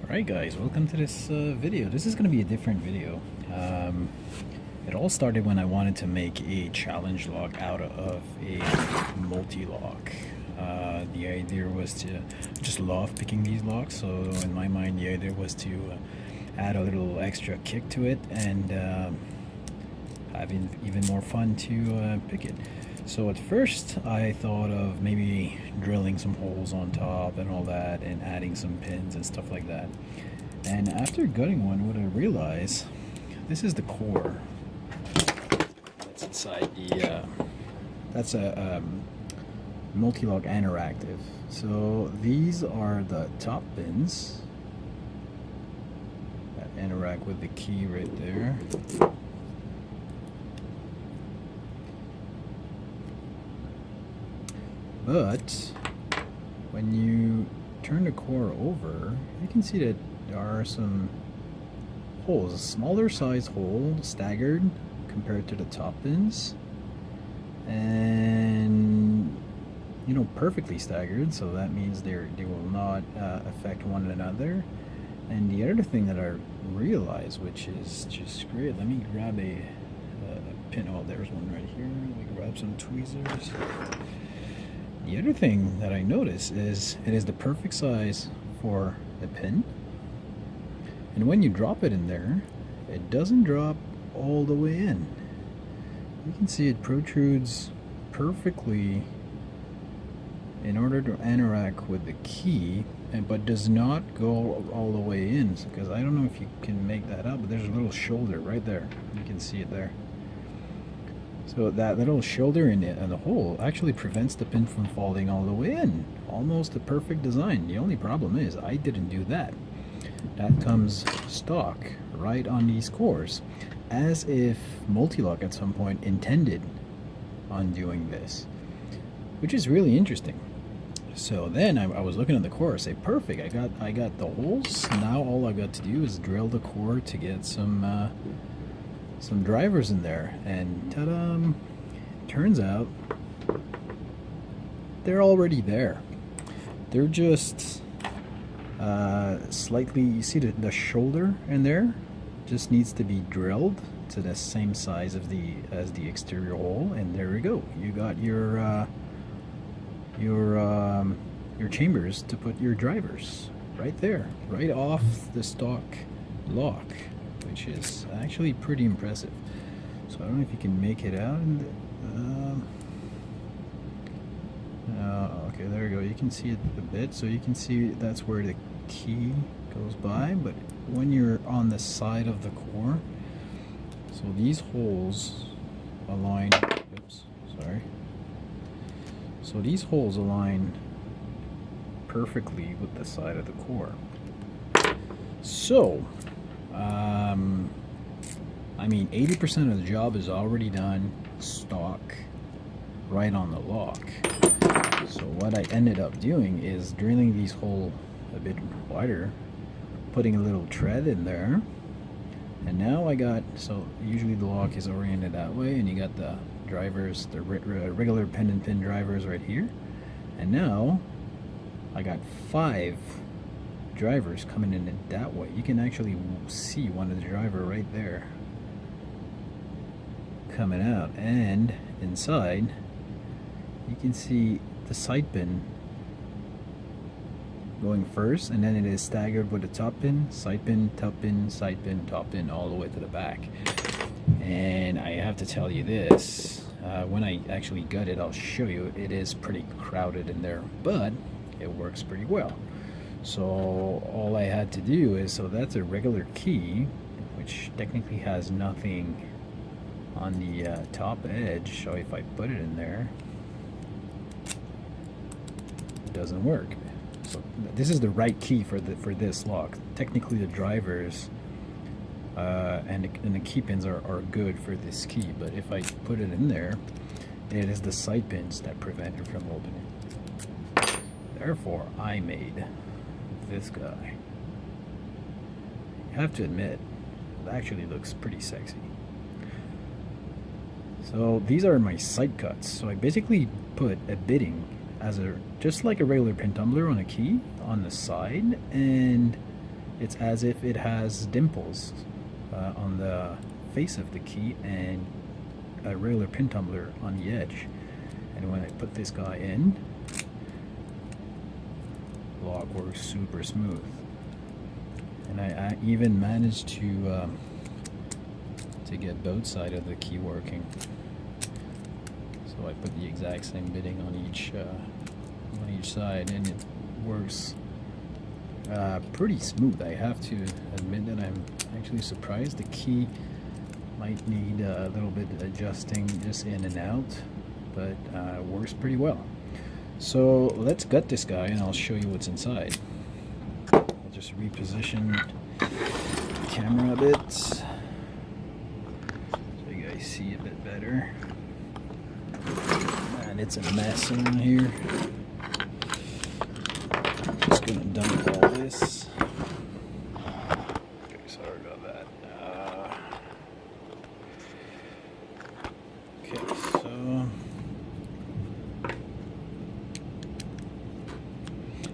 Alright guys, welcome to this video. This is going to be a different video. It all started when I wanted to make a challenge lock out of a multi-lock. The idea was to just love picking these locks, so in my mind the idea was to add a little extra kick to it and having even more fun to pick it. So at first I thought of maybe drilling some holes on top and all that and adding some pins and stuff like that. And after gutting one, what I realized, this is the core that's inside the, that's a multi-lock interactive. So these are the top pins that interact with the key right there. But when you turn the core over, you can see that there are some holes, a smaller size hole, staggered compared to the top pins, and perfectly staggered, so that means they will not affect one another. And the other thing that I realized, which is just great, let me grab a pin. Oh, there's one right here. Let me grab some tweezers. The other thing that I notice is it is the perfect size for a pin, and when you drop it in there, it doesn't drop all the way in. You can see it protrudes perfectly in order to interact with the key, but does not go all the way in, because I don't know if you can make that out, but there's a little shoulder right there. You can see it there. So that little shoulder in the hole actually prevents the pin from falling all the way in. Almost a perfect design. The only problem is I didn't do that. That comes stock right on these cores, as if Multi-Lock at some point intended on doing this, which is really interesting. So then I was looking at the core, say perfect, I got the holes. Now all I got to do is drill the core to get some drivers in there, and ta-da! Turns out they're already there. They're just slightly, you see the shoulder in there just needs to be drilled to the same size of as the exterior hole, and there we go. You got your chambers to put your drivers right there, right off the stock lock, which is actually pretty impressive. So I don't know if you can make it out. Okay, there we go. You can see it a bit, so you can see that's where the key goes by. But when you're on the side of the core, so these holes align. Oops, sorry. So these holes align perfectly with the side of the core. So I mean, 80% of the job is already done, stock, right on the lock. So what I ended up doing is drilling these holes a bit wider, putting a little tread in there, and now I got, so usually the lock is oriented that way, and you got the drivers, the regular pin and pin drivers right here, and now I got 5 drivers coming in that way. You can actually see one of the driver right there coming out, and inside you can see the side pin going first, and then it is staggered with the top pin, side pin, top pin, side pin, top pin, all the way to the back. And I have to tell you this, when I actually gut it, I'll show you, it is pretty crowded in there, but it works pretty well. So all I had to do is, so that's a regular key, which technically has nothing on the top edge. So if I put it in there, it doesn't work. So this is the right key for this lock. Technically the drivers and the key pins are good for this key, but if I put it in there, it is the side pins that prevent it from opening. Therefore I made this guy. You have to admit, it actually looks pretty sexy. So these are my side cuts. So I basically put a bitting as just like a regular pin tumbler on a key on the side, and it's as if it has dimples on the face of the key and a regular pin tumbler on the edge. And when I put this guy in, lock works super smooth. And I even managed to get both sides of the key working. So I put the exact same bitting on each side, and it works pretty smooth. I have to admit that I'm actually surprised. The key might need a little bit of adjusting just in and out, but works pretty well. So let's gut this guy and I'll show you what's inside. I'll just reposition the camera a bit so you guys see a bit better. And it's a mess around here. Just gonna dump all this. Okay, sorry about that. Okay, so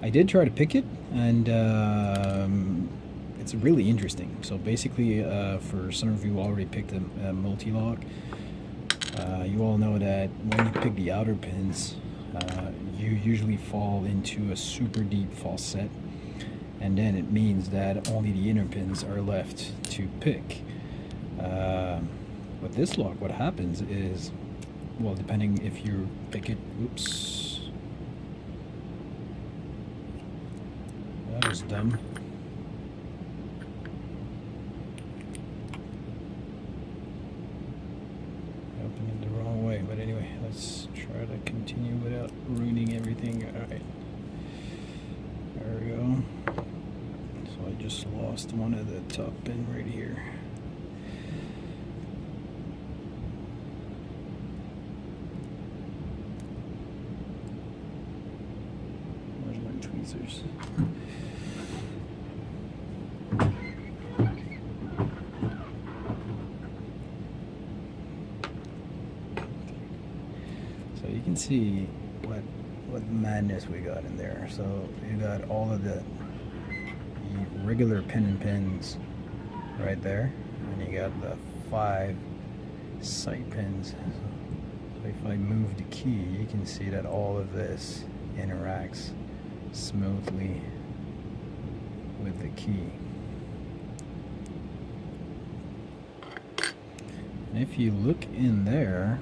I did try to pick it, and it's really interesting. So basically, for some of you who already picked a Mult Lock, you all know that when you pick the outer pins, you usually fall into a super deep false set, and then it means that only the inner pins are left to pick. With this lock, what happens is, well, depending if you pick it, oops, that was dumb. But anyway, let's try to continue without ruining everything. Alright, there we go. So I just lost one of the top pin right here. Where's my tweezers? So you can see what madness we got in there. So you got all of the regular pin and pins right there, and you got the 5 side pins. So if I move the key, you can see that all of this interacts smoothly with the key. And if you look in there,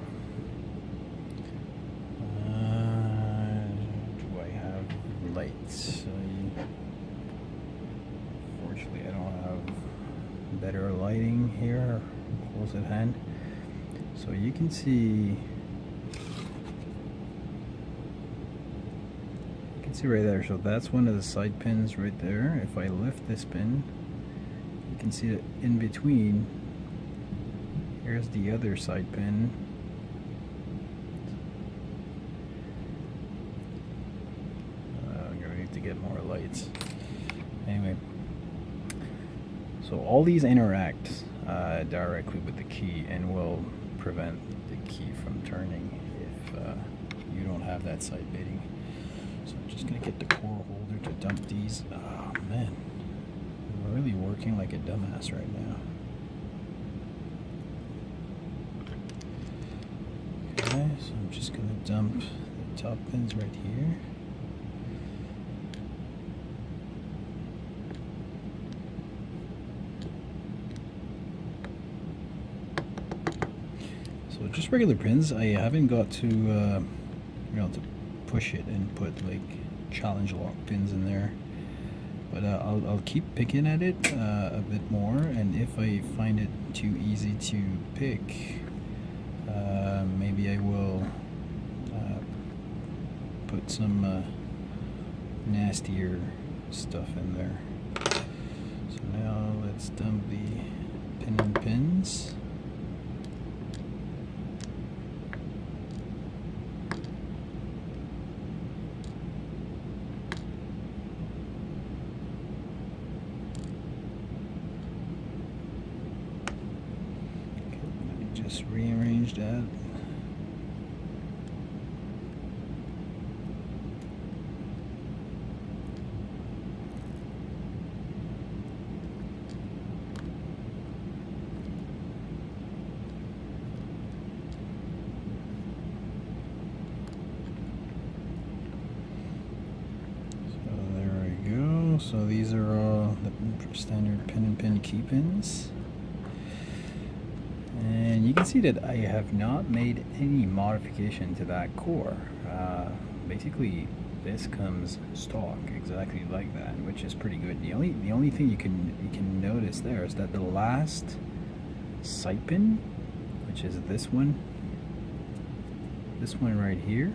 lights. Fortunately, I don't have better lighting here close at hand. So you can see right there. So that's one of the side pins right there. If I lift this pin, you can see that in between, here's the other side pin. To get more lights. Anyway, so all these interact directly with the key and will prevent the key from turning if you don't have that side bitting. So I'm just gonna get the core holder to dump these. Oh man, I'm really working like a dumbass right now. Okay, so I'm just gonna dump the top pins right here. So just regular pins. I haven't got to to push it and put like challenge lock pins in there, but I'll keep picking at it a bit more, and if I find it too easy to pick, maybe I will put some nastier stuff in there. So now let's dump the pin and pins. Just rearrange that. all the standard pin and pin key pins. And you can see that I have not made any modification to that core. Basically, this comes stock exactly like that, which is pretty good. The only thing you can notice there is that the last sight pin, which is this one right here,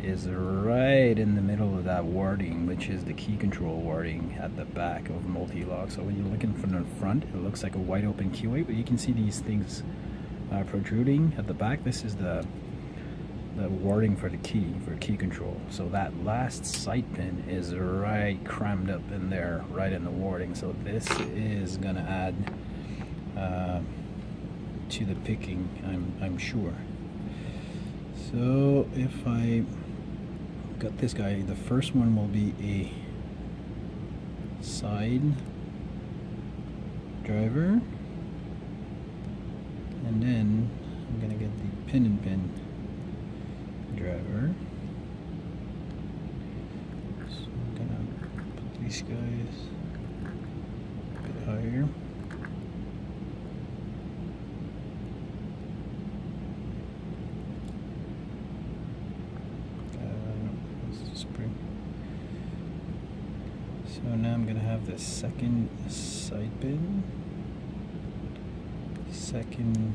is right in the middle of that wording, which is the key control wording at the back of Mult Lock. So when you're looking from the front, it looks like a wide open keyway, but you can see these things protruding at the back. This is the wording for the key, for key control. So that last sight pin is right crammed up in there, right in the wording. So this is gonna add to the picking, I'm sure. So if I got this guy, the first one will be a side driver, and then I'm gonna get the pin and pin driver. So I'm gonna put these guys a bit higher. Spring. So now I'm gonna have the second side pin, second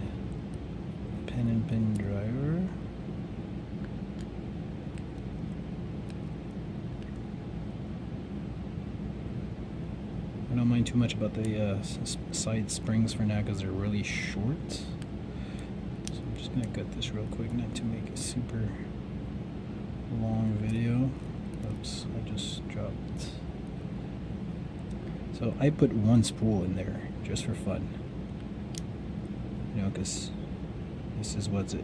pin and pin driver, I don't mind too much about the side springs for now because they're really short. So I'm just gonna cut this real quick, not to make a super long video. Oops, I just dropped. So I put one spool in there just for fun, you know, because this is what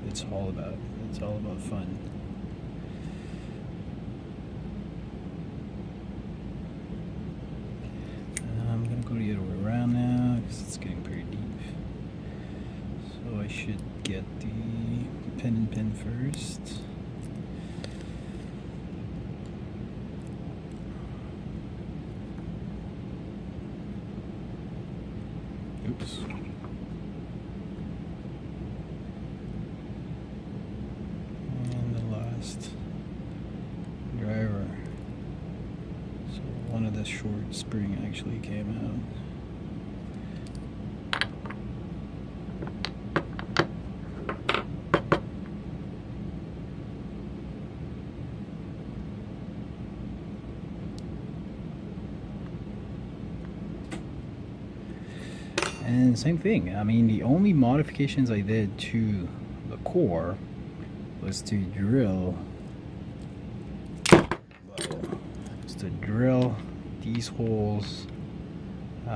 it's all about. It's all about fun. I'm gonna go the other way around now because it's getting pretty deep. So I should get the pin and pin first. Oops. And the last driver. So one of the short spring actually came out. And same thing, I mean, the only modifications I did to the core was to drill these holes, you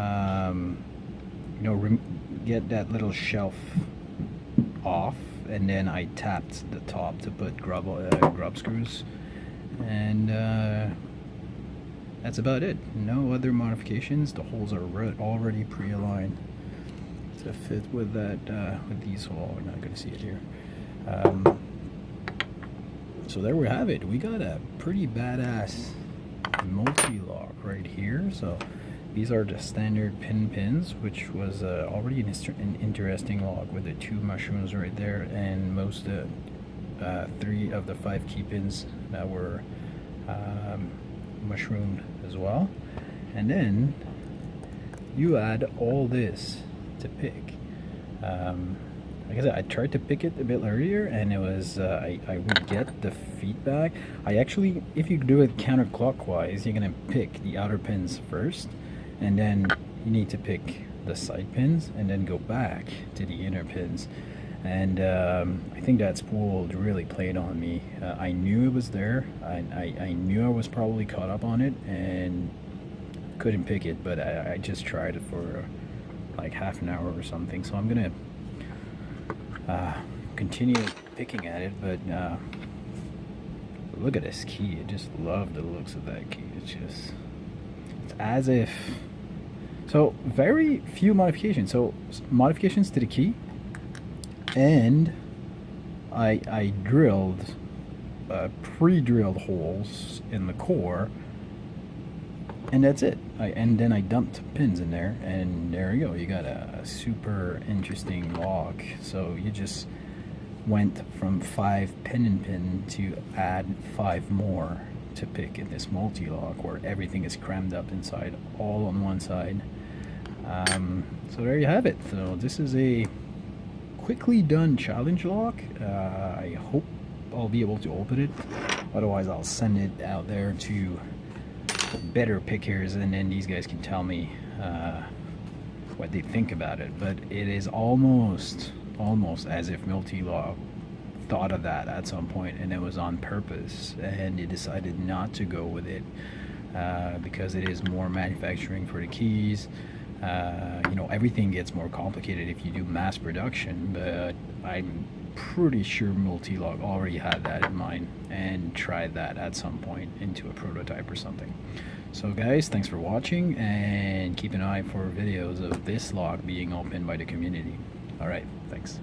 know, get that little shelf off, and then I tapped the top to put grub screws, and that's about it. No other modifications. The holes are already pre-aligned to fit with that with these holes. We're not going to see it here. So there we have it. We got a pretty badass multi-lock right here. So these are the standard pins, which was already an interesting lock with the 2 mushrooms right there, and most 3 of the 5 key pins that were mushroomed as well. And then you add all this to pick. Like I said, I tried to pick it a bit earlier, and it was I would get the feedback. I actually, if you do it counterclockwise, you're gonna pick the outer pins first, and then you need to pick the side pins, and then go back to the inner pins. And I think that spool really played on me. I knew it was there. I knew I was probably caught up on it and couldn't pick it, but I just tried it for like half an hour or something. So I'm gonna continue picking at it, but look at this key. I just love the looks of that key. It's as if, so very few modifications. So modifications to the key, and I drilled pre-drilled holes in the core, and that's it. And then I dumped pins in there, and there you go. You got a super interesting lock. So you just went from 5 pin and pin to add 5 more to pick in this multi-lock, where everything is crammed up inside, all on one side. So there you have it. So this is a quickly done challenge lock. I hope I'll be able to open it. Otherwise, I'll send it out there to better pickers, and then these guys can tell me what they think about it. But it is almost as if Multi-Lock thought of that at some point, and it was on purpose, and they decided not to go with it because it is more manufacturing for the keys. You know, everything gets more complicated if you do mass production, but I'm pretty sure Multi-Lock already had that in mind and tried that at some point into a prototype or something. So guys, thanks for watching, and keep an eye for videos of this lock being opened by the community. Alright, thanks.